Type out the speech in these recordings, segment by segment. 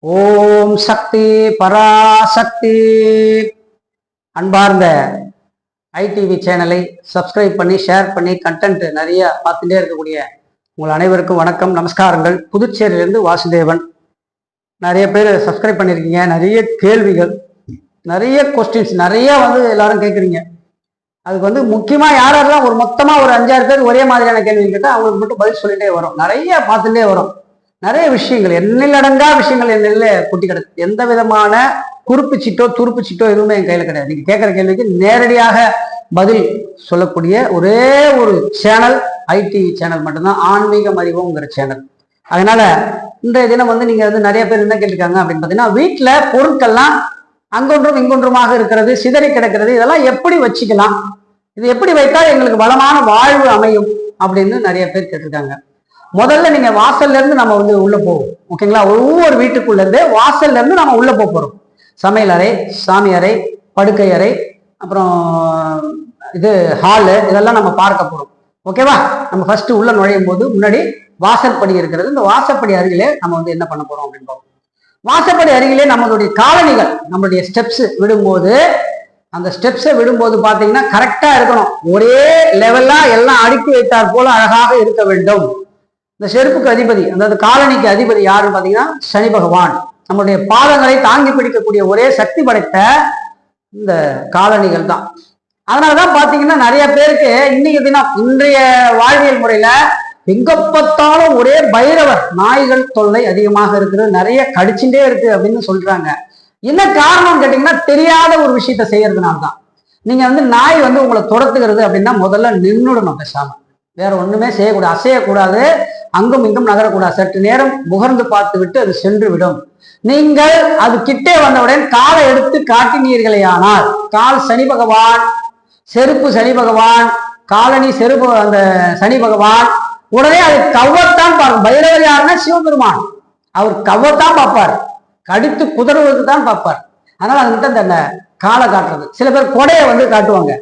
ஓம் சக்தி பராசக்தி. அன்பார்ந்த ஐடிவி சேனலை சப்ஸ்கிரைப் பண்ணி ஷேர் பண்ணி கண்டென்ட் நிறைய பார்த்துட்டே இருக்கக்கூடிய உங்கள் அனைவருக்கும் வணக்கம், நமஸ்காரங்கள். புதுச்சேரியிலிருந்து வாசுதேவன். நிறைய பேர் சப்ஸ்கிரைப் பண்ணியிருக்கீங்க. நிறைய கேள்விகள், நிறைய கொஸ்டின்ஸ் நிறைய எல்லாரும் கேட்குறீங்க. அதுக்கு முக்கியமாக யாரெல்லாம் ஒரு மொத்தமாக ஒரு 5-6 பேர் ஒரே மாதிரியான கேள்வி கேட்டால் அவங்களுக்கு மட்டும் பதில் சொல்லிட்டே வரும். நிறைய பார்த்துட்டே வரும். நிறைய விஷயங்கள், எண்ணிலடங்கா விஷயங்கள் என்னில கொட்டி கிடக்கு. எந்த விதமான குறுப்பு சீட்டோ துருப்பு சீட்டோ எதுவுமே என் கையில கிடையாது. நீங்க கேட்குற கேள்விக்கு நேரடியாக பதில் சொல்லக்கூடிய ஒரே ஒரு சேனல் ஐடிவி சேனல் மட்டும்தான், ஆன்மீகம் அறிவோங்கிற சேனல். அதனால இன்றைய தினம் நீங்க நிறைய பேர் என்ன கேட்டிருக்காங்க அப்படின்னு பார்த்தீங்கன்னா, வீட்டுல பொருட்கள்லாம் அங்கொன்றும் இங்கொன்றுமாக இருக்கிறது, சிதறி கிடக்கிறது, இதெல்லாம் எப்படி வச்சுக்கலாம், இது எப்படி வைத்தால் எங்களுக்கு வளமான வாழ்வு அமையும் அப்படின்னு நிறைய பேர் கேட்டிருக்காங்க. முதல்ல நீங்க வாசல்ல இருந்து நம்ம உள்ள போவோம். ஓகேங்களா? ஒவ்வொரு வீட்டுக்குள்ள இருந்து வாசல்ல இருந்து நம்ம உள்ள போறோம். சமையல் அறை, சாமி அறை, படுக்கை அறை, அப்புறம் இது ஹாலு, இதெல்லாம் நம்ம பார்க்க போறோம். ஓகேவா? நம்ம ஃபர்ஸ்ட் உள்ள நுழையும் போது முன்னாடி வாசற்படி இருக்கிறது. இந்த வாசற்படி அருகிலே நம்ம என்ன பண்ண போறோம் அப்படின்னு பார்ப்போம். வாசப்படி அருகிலே நம்மளுடைய காலணிகள், நம்மளுடைய ஸ்டெப்ஸ் விடும்போது, அந்த ஸ்டெப்ஸை விடும்போது பாத்தீங்கன்னா கரெக்டா இருக்கணும். ஒரே லெவலா எல்லாம் அடுக்கி வைத்தால் போல அழகாக இருக்க வேண்டும். இந்த செருப்புக்கு அதிபதி, அதாவது காலனிக்கு அதிபதி யாருன்னு பாத்தீங்கன்னா சனி பகவான். நம்மளுடைய பாதங்களை தாங்கி பிடிக்கக்கூடிய ஒரே சக்தி படைத்த இந்த காலணிகள் தான். அதனாலதான் பாத்தீங்கன்னா நிறைய பேருக்கு இன்னைக்கு தினம் இன்றைய வாழ்வியல் முறையில எங்க பார்த்தாலும் ஒரே பைரவர், நாய்கள் தொல்லை அதிகமாக இருக்குது, நிறைய கடிச்சுட்டே இருக்கு அப்படின்னு சொல்றாங்க. என்ன காரணம்னு கேட்டீங்கன்னா தெரியாத ஒரு விஷயத்த செய்யறதுனால்தான். நீங்க நாய் உங்களை துரத்துகிறது அப்படின்னா முதல்ல நின்றுடணும் பேசாம. வேற ஒண்ணுமே செய்யக்கூடாது, அசையக்கூடாது, அங்கும் இங்கும் நகரக்கூடாது. சற்று நேரம் முகர்ந்து பார்த்து விட்டு அது சென்று விடும். நீங்கள் அது கிட்டே வந்தவுடன் காலை எடுத்து காட்டினீர்களே ஆனால், கால் சனி பகவான், செருப்பு சனி பகவான், காலனி செருப்பு அந்த சனி பகவான், உடனே அது கவ்வத்தான் பார்க்கும். பைரவர் யாருன்னா சிவபெருமான், அவர் கவ்வத்தான் பார்ப்பார், கடித்து குதறுவதற்கு தான் பார்ப்பார். அதனால அதுக்கிட்ட அந்த காலை காட்டுறது. சில பேர் கொடையை காட்டுவாங்க.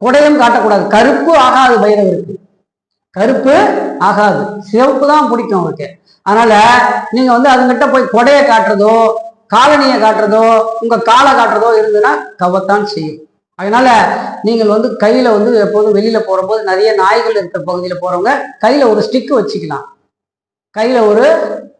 கொடையும் காட்டக்கூடாது, கருப்பு ஆகாது பைரவருக்கு, கருப்பு ஆகாது, சிவப்பு தான் பிடிக்கும் அவருக்கு. அதனால நீங்க அதுங்கிட்ட போய் கொடையை காட்டுறதோ காலனியை காட்டுறதோ உங்க காலை காட்டுறதோ இருந்ததுன்னா கவத்தான் செய்யும். அதனால நீங்கள் கையில எப்போதும் வெளியில போகும்போது நிறைய நாய்கள் இருக்கிற பகுதியில போறவங்க கையில ஒரு ஸ்டிக் வச்சுக்கலாம், கையில ஒரு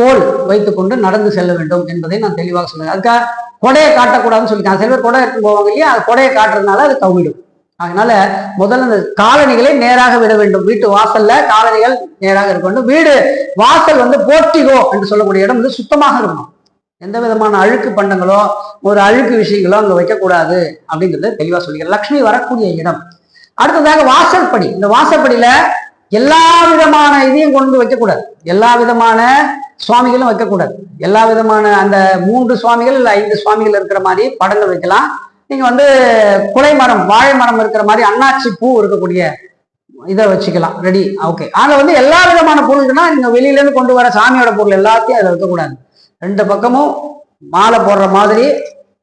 கோல் வைத்துக்கொண்டு நடந்து செல்ல வேண்டும் என்பதை நான் தெளிவாக சொல்லுவேன். அதுக்காக கொடையை காட்டக்கூடாதுன்னு சொல்லியிருக்காங்க. சில பேர் கொடை எடுத்து போவாங்க இல்லையா, அது கொடையை காட்டுறதுனால அது கவிடும். அதனால முதல்ல இந்த காலணிகளை நேராக விட வேண்டும். வீட்டு வாசல்ல காலணிகள் நேராக இருக்க வேண்டும். வீடு வாசல் போர்ட்டிகோ என்று சொல்லக்கூடிய இடம் சுத்தமாக இருக்கணும். எந்த விதமான அழுக்கு பண்டங்களோ ஒரு அழுக்கு விஷயங்களோ அங்க வைக்கக்கூடாது அப்படிங்கிறது தெளிவா சொல்லிக்கிறேன். லக்ஷ்மி வரக்கூடிய இடம். அடுத்ததாக வாசல்படி. இந்த வாசல்படியில எல்லா விதமான இதையும் கொண்டு வைக்கக்கூடாது, எல்லா விதமான சுவாமிகளும் வைக்கக்கூடாது. எல்லா விதமான அந்த 3 சுவாமிகள் இல்ல 5 சுவாமிகள் இருக்கிற மாதிரி படங்கள் வைக்கலாம். நீங்க குலை மரம், வாழை மரம் இருக்கிற மாதிரி அன்னாச்சி பூ இருக்கக்கூடிய இதை வச்சுக்கலாம், ரெடி. ஓகே. ஆனா எல்லா விதமான பொருள்னா நீங்க வெளியில இருந்து கொண்டு வர சாமியோட பொருள் எல்லாத்தையும் அதை வைக்கக்கூடாது. 2 பக்கமும் மாலை போடுற மாதிரி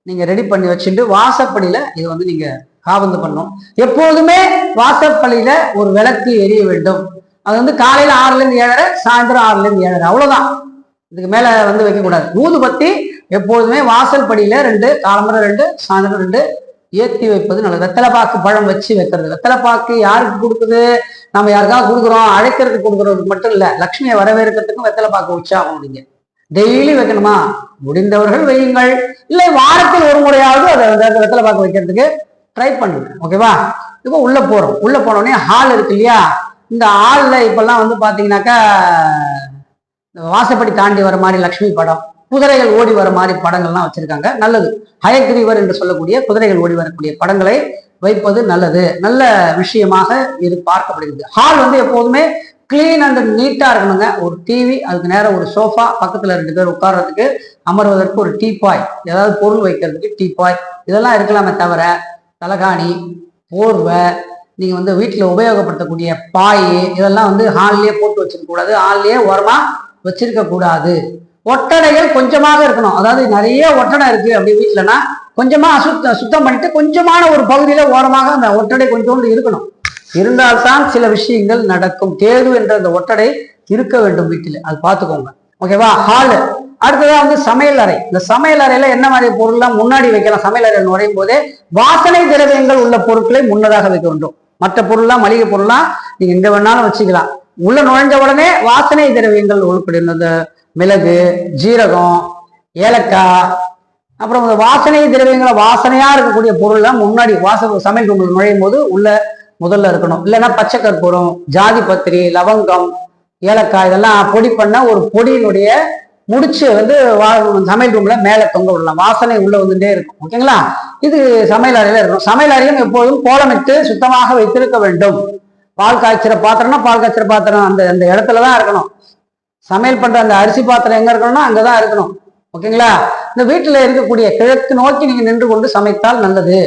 நீங்க ரெடி பண்ணி வச்சுட்டு வாசப்படியில இது நீங்க காவந்து பண்ணணும். எப்போதுமே வாசப்படியில ஒரு விளக்கு எரிய வேண்டும். அது காலையில 6ல இருந்து 7:30, சாயந்தரம் 6ல இருந்து 7:30, அவ்வளவுதான். இதுக்கு மேல வைக்கக்கூடாது. ஊதுபத்தி எப்போதுமே வாசல் படியில 2, காலம்பரம் 2, சாயந்தரம் 2 ஏற்றி வைப்பது நல்லது. வெத்தலைப்பாக்கு பழம் வச்சு வைக்கிறது. வெத்தலைப்பாக்கு யாருக்கு கொடுக்குது? நம்ம யாருக்காவது கொடுக்குறோம், அழைக்கிறதுக்கு கொடுக்குறதுக்கு மட்டும் இல்ல, லக்ஷ்மியை வரவேற்கிறதுக்கும் வெத்தலைப்பாக்கு உற்சாகம். நீங்க டெய்லி வைக்கணுமா? முடிந்தவர்கள் வையுங்கள், இல்லை வாரத்தில் ஒரு முறையாவது அதை வெத்தலைப்பாக்கு வைக்கிறதுக்கு ட்ரை பண்ணுங்க. ஓகேவா? இப்போ உள்ள போறோம். உள்ள போனோடனே ஹால் இருக்கு இல்லையா, இந்த ஹால்ல இப்பெல்லாம் பாத்தீங்கன்னாக்கா வாசப்படி தாண்டி வர மாதிரி லக்ஷ்மி படம், குதிரைகள் ஓடி வர மாதிரி படங்கள்லாம் வச்சிருக்காங்க. நல்லது. ஹயக்ரீவர் என்று சொல்லக்கூடிய குதிரைகள் ஓடி வரக்கூடிய படங்களை வைப்பது நல்லது, நல்ல விஷயமாக இது பார்க்கப்படுகிறது. ஹால் எப்போதுமே கிளீன் அண்ட் நீட்டா இருக்கணுங்க. ஒரு டிவி, அதுக்கு நேரம் ஒரு சோஃபா, பக்கத்துல 2 பேர் உட்கார்றதுக்கு அமர்வதற்கு ஒரு டீப்பாய், ஏதாவது பொருள் வைக்கிறதுக்கு டீப்பாய், இதெல்லாம் இருக்கலாமே தவிர தலகாணி, போர்வை, நீங்க வீட்டுல உபயோகப்படுத்தக்கூடிய பாய், இதெல்லாம் ஹால்லேயே போட்டு வச்சிருக்க கூடாது, ஹால்லேயே ஓரமா வச்சிருக்க கூடாது. ஒட்டடைகள் கொஞ்சமாக இருக்கணும். அதாவது நிறைய ஒட்டடை இருக்கு அப்படி வீட்டுலன்னா கொஞ்சமா சுத்தம் பண்ணிட்டு கொஞ்சமான ஒரு பகுதியில ஓரமாக அந்த ஒட்டடை கொஞ்சோண்டு இருக்கணும். இருந்தால்தான் சில விஷயங்கள் நடக்கும். தேர்வு என்ற அந்த ஒட்டடை இருக்க வேண்டும் வீட்டில், அது பார்த்துக்கோங்க. ஓகேவா? ஹாலு அடுத்ததான் வந்து சமையல் அறை. இந்த சமையல் அறையில என்ன மாதிரி பொருள்லாம் முன்னாடி வைக்கலாம்? சமையல் அறையில் நுழையும் போதே வாசனை திரவியங்கள் உள்ள பொருட்களை முன்னதாக வைக்க வேண்டும். மற்ற பொருள்லாம் மளிகை பொருள்லாம் நீங்க எங்க வேணாலும் வச்சுக்கலாம். உள்ள நுழைஞ்ச உடனே வாசனை திரவியங்கள் உள்படும். இந்த மிளகு, ஜீரகம், ஏலக்காய், அப்புறம் இந்த வாசனை திரவியங்களை வாசனையா இருக்கக்கூடிய பொருள்லாம் முன்னாடி சமையல் ரூமில் நுழையும் போது உள்ள முதல்ல இருக்கணும். இல்லைன்னா பச்சை கற்பூரம், ஜாதி பத்திரி, லவங்கம், ஏலக்காய் இதெல்லாம் பொடி பண்ண ஒரு பொடியினுடைய முடிச்சு வந்து சமையல் ரூம்ல மேல தொங்க விடலாம். வாசனை உள்ள வந்துட்டே இருக்கும். ஓகேங்களா? இது சமையல் அறையில இருக்கும். சமையல் அறையும் எப்போதும் கோலமிட்டு சுத்தமாக வைத்திருக்க வேண்டும். பால் காய்ச்சிற பாத்திரம்னா பால் காய்ச்சிற பாத்திரம் அந்த அந்த இடத்துலதான் இருக்கணும். சமையல் பண்ற அந்த அரிசி பாத்திரம் எங்க இருக்கணும்னா அங்கதான் இருக்கணும். ஓகேங்களா? இந்த வீட்டுல இருக்கக்கூடிய கிழக்கு நோக்கி நீங்க நின்று கொண்டு சமைத்தால் நல்லது.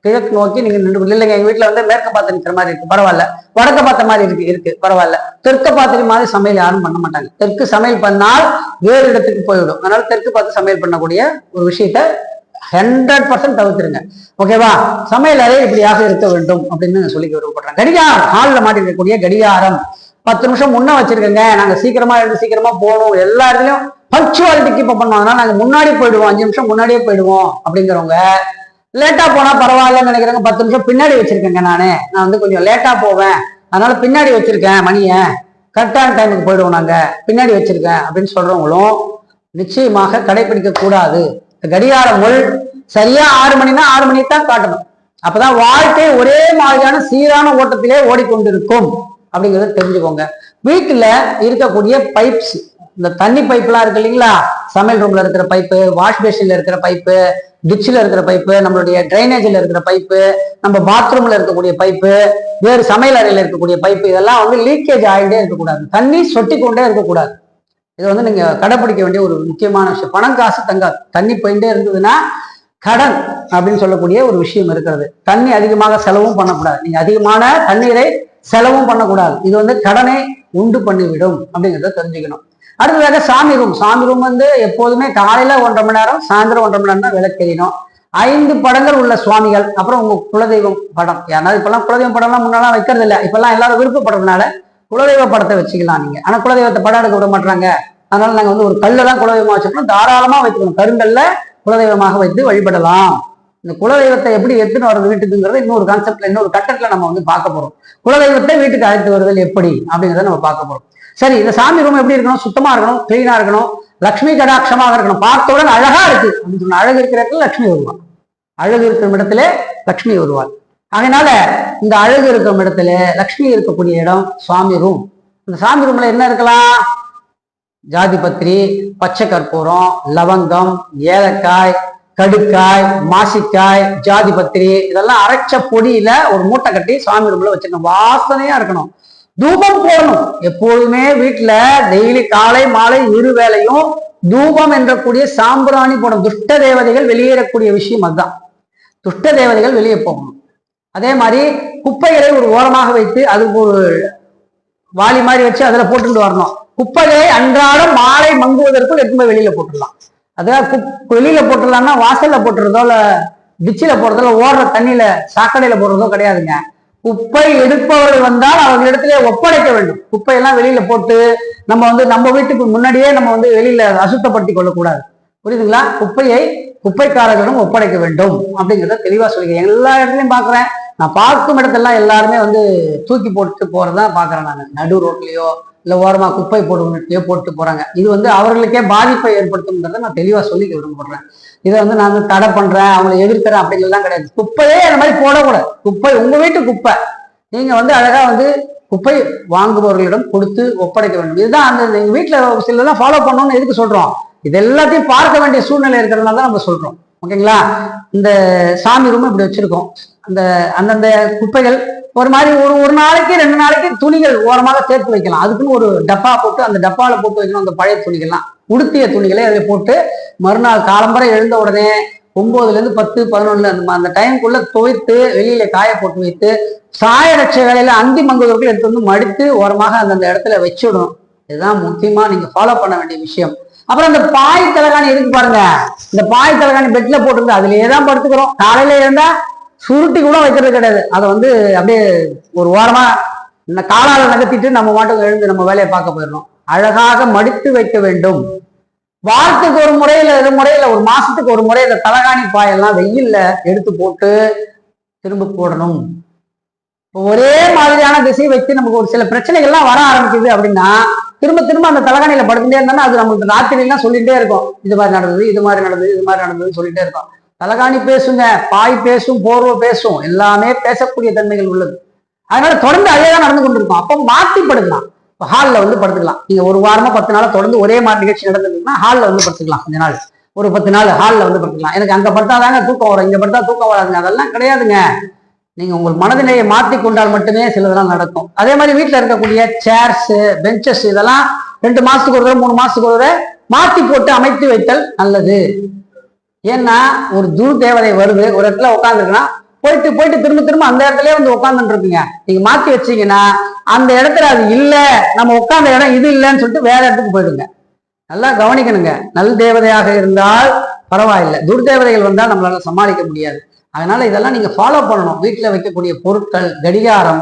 கிழக்கு நோக்கி நீங்க நின்று கொண்டு இல்லைங்க, எங்க வீட்டுல வந்து மேற்க பார்த்து நிற்கிற மாதிரி இருக்கு, பரவாயில்ல. வடக்க பார்த்த மாதிரி இருக்கு பரவாயில்ல. தெற்க பார்த்த மாதிரி சமையல் யாரும் பண்ண மாட்டாங்க. தெற்கு சமையல் பண்ணால் வேறு இடத்துக்கு போய்விடும். அதனால தெற்கு பார்த்து சமையல் பண்ணக்கூடிய ஒரு விஷயத்த 100% தவிர்த்துருங்க. ஓகேவா? சமையல் அறை இப்படியாக இருக்க வேண்டும் அப்படின்னு சொல்லி விருப்பப்படுறேன். கடிகாரம், ஹாலில் மாட்டிருக்கக்கூடிய கடிகாரம் 10 நிமிஷம் முன்ன வச்சிருக்கேங்க, நாங்க சீக்கிரமா எழுந்து சீக்கிரமா போகணும், எல்லா இடத்துலயும் பங்க்சுவாலிட்டி கீப் பண்ணுவோம், அதனால நாங்க முன்னாடி போயிடுவோம், 5 நிமிஷம் முன்னாடியே போயிடுவோம் அப்படிங்கிறவங்க, லேட்டா போனா பரவாயில்லன்னு நினைக்கிறவங்க 10 நிமிஷம் பின்னாடி வச்சிருக்கேங்க, நான் வந்து கொஞ்சம் லேட்டா போவேன் அதனால பின்னாடி வச்சிருக்கேன், மணிய கரெக்டான டைமுக்கு போயிடுவோம், நாங்க பின்னாடி வச்சிருக்கேன் அப்படின்னு சொல்றவங்களும் நிச்சயமாக கடைபிடிக்க கூடாது. கடிகார முள் சரியா 6 மணினா 6 மணி தான் காட்டணும். அப்பதான் வாழ்க்கை ஒரே மாதிரியான சீரான ஓட்டத்திலே ஓடிக்கொண்டிருக்கும் அப்படிங்கிறத தெரிஞ்சுக்கோங்க. வீட்டுல இருக்கக்கூடிய பைப்ஸ், இந்த தண்ணி பைப்லாம் இருக்கு இல்லைங்களா, சமையல் ரூம்ல இருக்கிற பைப்பு, வாஷ் பேஷன்ல இருக்கிற பைப்பு, டிச்சில் இருக்கிற பைப்பு, நம்மளுடைய டிரைனேஜில் இருக்கிற பைப்பு, நம்ம பாத்ரூம்ல இருக்கக்கூடிய பைப்பு, வேறு சமையல் அறையில இருக்கக்கூடிய பைப்பு, இதெல்லாம் வந்து லீக்கேஜ் ஆகிட்டே இருக்கக்கூடாது, தண்ணி சொட்டி கொண்டே இருக்கக்கூடாது. இது வந்து நீங்க கடைபிடிக்க வேண்டிய ஒரு முக்கியமான விஷயம். பணம் காசு தங்காது. தண்ணி போயிட்டே இருந்ததுன்னா கடன் அப்படின்னு சொல்லக்கூடிய ஒரு விஷயம் இருக்கிறது. தண்ணி அதிகமாக செலவும் பண்ணக்கூடாது. நீங்க அதிகமான தண்ணீரை செலவும் பண்ணக்கூடாது. இது வந்து கடனை உண்டு பண்ணிவிடும் அப்படிங்கிறத தெரிஞ்சுக்கணும். அடுத்ததாக சாமி ரூம். சாமி ரூம் வந்து எப்போதுமே காலையில 1.5 மணி நேரம், சாயந்தரம் 1.5 மணி நேரம் தான் விளக்கெறியணும். 5 படங்கள் உள்ள சுவாமிகள், அப்புறம் உங்க குலதெய்வம் படம். யாராவது இப்பெல்லாம் குலதெய்வம் படம்லாம் முன்னெல்லாம் வைக்கிறது இல்லை. இப்பெல்லாம் எல்லாரும் விருப்பப்படுறதுனால குலதெய்வ படத்தை வச்சுக்கலாம் நீங்க. ஆனா குலதெய்வத்தை படம் எடுக்க விட மாட்டாங்க. அதனால நாங்க வந்து ஒரு கல்ல தான் குலதெய்வமா வச்சுக்கணும். தாராளமா வைக்கணும். கருங்கல்ல குலதெய்வமாக வைத்து வழிபடலாம். இந்த குலதெய்வத்தை எப்படி எடுத்துன்னு வர்றது வீட்டுக்குங்கிறத இன்னொரு கான்செப்ட்ல, இன்னொரு கட்டத்துல நம்ம வந்து பார்க்க போறோம். குலதெய்வத்தை வீட்டுக்கு அழைத்து வருதல் எப்படி அப்படிங்கிறத நம்ம பார்க்க போறோம். சரி, இந்த சாமி ரூம் எப்படி இருக்கணும்? சுத்தமா இருக்கணும், கிளீனா இருக்கணும், லட்சுமி கடாட்சமாக இருக்கணும். பார்த்தவுடன் அழகா இருக்கு அப்படின்னு சொன்னா, அழகு இருக்கிற இடத்துல லட்சுமி வருவாள். அழகு இருக்கிற இடத்துல லட்சுமி வருவாள். அதனால இந்த அழகு இருக்கிற இடத்துல லட்சுமி இருக்கக்கூடிய இடம் சுவாமி ரூம். இந்த சாமி ரூம்ல என்ன இருக்கலாம்? ஜாதி பத்திரி, பச்சை கற்பூரம், லவங்கம், ஏலக்காய், கடுக்காய், மாசிக்காய், ஜாதி பத்திரி இதெல்லாம் அரைச்ச பொடியில ஒரு மூட்டை கட்டி சாமி ரூம்ல வச்சிருக்கணும். வாசனையா இருக்கணும். தூபம் போடணும். எப்போதுமே வீட்டுல டெய்லி காலை மாலை 2 வேளையும் தூபம் என்றக்கூடிய சாம்பிராணி போடும். துஷ்ட தேவதைகள் வெளியேறக்கூடிய விஷயம் அதுதான். துஷ்ட தேவதைகள் வெளியே போகணும். அதே மாதிரி குப்பைகளை ஒரு ஓரமாக வைத்து அதுக்கு ஒரு வாளி மாதிரி வச்சு அதுல போட்டுட்டு வரணும். குப்பைகளை அன்றாடம் மாலை மங்குவதற்குள் எடுத்து போய் வெளியில போட்டுடலாம். அதாவது வெளியில போட்டுடலாம்னா வாசல்ல போட்டுறதோ இல்ல டிச்சில போடுறதோ ஓடுற தண்ணியில சாக்கடையில போடுறதோ கிடையாதுங்க. குப்பை எடுப்பவர்கள் வந்தால் அவர்களிடத்திலே ஒப்படைக்க வேண்டும். குப்பையெல்லாம் வெளியில போட்டு நம்ம வந்து நம்ம வீட்டுக்கு முன்னாடியே நம்ம வந்து வெளியில அசுத்தப்படுத்தி கொள்ளக்கூடாது. புரியுதுங்களா? குப்பையை குப்பைக்காரர்களிடம் ஒப்படைக்க வேண்டும் அப்படிங்கிறத தெளிவா சொல்லிக்கிறேன். எல்லா இடத்துலையும் பாக்குறேன். நான் பார்க்கும் இடத்தெல்லாம் எல்லாருமே வந்து தூக்கி போட்டு போறதான் பாக்குறேன். நான் நடு ரோட்லயோ இல்ல ஓரமா குப்பை போடுவோ போட்டு போறாங்க. இது வந்து அவர்களுக்கே பாதிப்பை ஏற்படுத்தும்ன்றதை நான் தெளிவா சொல்லிக்க விரும்புறேன். இதை வந்து நான் வந்து தடை பண்றேன், அவங்களை எதிர்க்கிறேன் அப்படிங்கிறதுலாம் கிடையாது. குப்பையே அந்த மாதிரி போடக்கூடாது. குப்பை உங்க வீட்டு குப்பை நீங்க வந்து அழகா வந்து குப்பை வாங்குபவர்களிடம் கொடுத்து ஒப்படைக்க வேண்டும். இதுதான் அந்த எங்க வீட்டுல சிலதான் ஃபாலோ பண்ணணும்னு எதுக்கு சொல்றோம்? இது எல்லாத்தையும் பார்க்க வேண்டிய சூழ்நிலை இருக்கிறதுனால தான் நம்ம சொல்றோம். ஓகேங்களா? இந்த சாமி ரூம் இப்படி வச்சிருக்கோம். அந்த அந்தந்த குப்பைகள் ஒரு மாதிரி ஒரு நாளைக்கு 2 நாளைக்கு துணிகள் ஓரமாக சேர்த்து வைக்கலாம். அதுக்குன்னு ஒரு டப்பா போட்டு அந்த டப்பால போட்டு வைக்கணும். அந்த பழைய துணிகள்லாம், உடுத்திய துணிகளை அதில் போட்டு மறுநாள் காலம்பரை எழுந்த உடனே 9லேருந்து 10, 11 அந்த டைமுக்குள்ள துவைத்து வெளியில காய போட்டு வைத்து சாயரட்ச வேலையில அந்தி மங்குவதற்குள் எடுத்து வந்து மடித்து ஓரமாக அந்தந்த இடத்துல வச்சுடணும். இதுதான் முக்கியமா நீங்க ஃபாலோ பண்ண வேண்டிய விஷயம். அப்புறம் இந்த பாய் தலைகாணி எதுக்கு பாருங்க, இந்த பாய் தலைகாணி பெட்ல போட்டுருந்து அதுலயே தான் படுத்துக்கிறோம். காலையில இருந்தா சுருட்டி கூட வைக்கிறது கிடையாது. அதை வந்து அப்படியே ஒரு ஓரமா இந்த காலால நகர்த்திட்டு நம்ம மாட்டுக்கு எழுந்து நம்ம வேலையை பார்க்க போயிடணும். அழகாக மடித்து வைக்க வேண்டும். வாரத்துக்கு ஒரு முறையில 2 முறையில ஒரு மாசத்துக்கு ஒரு முறை இந்த தலகாணி பாயெல்லாம் வெயில்ல எடுத்து போட்டு திரும்ப போடணும். ஒரே மாதிரியான திசையை வச்சு நமக்கு ஒரு சில பிரச்சனைகள்லாம் வர ஆரம்பிக்குது அப்படின்னா திரும்ப திரும்ப அந்த தலகாணியில படுத்துட்டே இருந்தாலும் அது நமக்கு ராத்திரி எல்லாம் சொல்லிட்டே இருக்கும். இது மாதிரி நடந்தது, இது மாதிரி நடந்தது, இது மாதிரி நடந்ததுன்னு சொல்லிட்டே இருக்கும். தலகாணி பேசுங்க, பாய் பேசும், போர்வை பேசும், எல்லாமே பேசக்கூடிய தன்மைகள் உள்ளது. அதனால தொடர்ந்து அதே தான் நடந்து கொண்டிருக்கும். அப்போ மாற்றி படுக்கலாம். ஹாலில் வந்து படுத்துக்கலாம். நீங்க ஒரு வாரமா 10 நாளா தொடர்ந்து ஒரே மாதிரி நிகழ்ச்சி நடந்ததுன்னா ஹாலில் வந்து படுத்துக்கலாம். கொஞ்ச நாள் ஒரு 10 நாள் ஹாலில் வந்து படுத்துக்கலாம். எனக்கு அங்க படுத்தாதாங்க தூக்கம் வரும், இங்க படுத்தா தூக்கம் வராதுங்க, அதெல்லாம் கிடையாதுங்க. நீங்க உங்கள் மனதிலேயே மாற்றி கொண்டால் மட்டுமே சிலதெல்லாம் நடக்கும். அதே மாதிரி வீட்டில் இருக்கக்கூடிய சேர்ஸ், பெஞ்சஸ் இதெல்லாம் 2 மாசத்துக்கு ஒரு தடவை 3 மாசத்துக்கு ஒரு தடவை மாற்றி போட்டு அமைத்து வைத்தல் நல்லது. ஏன்னா ஒரு தேவதை வருது, ஒரு இடத்துல உட்காந்துருக்குன்னா போயிட்டு போயிட்டு திரும்ப திரும்ப அந்த இடத்துலயே வந்து உட்காந்துட்டு இருப்பீங்க. நீங்க மாற்றி வச்சீங்கன்னா அந்த இடத்துல அது இல்ல, நம்ம உட்கார்ந்த இடம் இது இல்லைன்னு சொல்லிட்டு வேற இடத்துக்கு போயிடுங்க. நல்லா கவனிக்கணுங்க. நல் தேவதையாக இருந்தால் பரவாயில்லை, துர்தேவதைகள் வந்தால் நம்மளால சமாளிக்க முடியாது. அதனால இதெல்லாம் நீங்க ஃபாலோ பண்ணணும். வீட்டில் வைக்கக்கூடிய பொருட்கள், கடிகாரம்,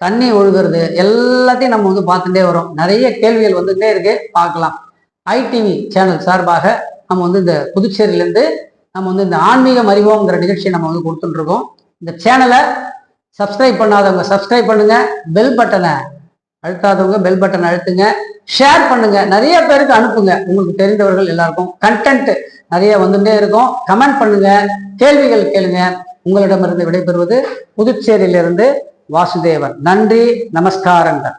தண்ணி ஒழுகுறது எல்லாத்தையும் நம்ம வந்து பார்த்துட்டே வரோம். நிறைய கேள்விகள் வந்துட்டே இருக்கு, பார்க்கலாம். ஐடிவி சேனல் சார்பாக நம்ம வந்து இந்த புதுச்சேரியிலேருந்து நம்ம வந்து இந்த ஆன்மீகம் அறிவோங்கிற நிகழ்ச்சியை நம்ம வந்து கொடுத்துட்டு இருக்கோம். இந்த சேனலை சப்ஸ்கிரைப் பண்ணாதவங்க சப்ஸ்கிரைப் பண்ணுங்க, பெல் பட்டனை அழுத்தாதவங்க பெல் பட்டனை அழுத்துங்க, ஷேர் பண்ணுங்க, நிறைய பேருக்கு அனுப்புங்க. உங்களுக்கு தெரிந்தவர்கள் எல்லாருக்கும் கண்டென்ட் நிறைய வந்துட்டே இருக்கும். கமெண்ட் பண்ணுங்க, கேள்விகள் கேளுங்க. உங்களிடமிருந்து விடைபெறுவது புதுச்சேரியிலிருந்து வாசுதேவன். நன்றி, நமஸ்காரங்கள்.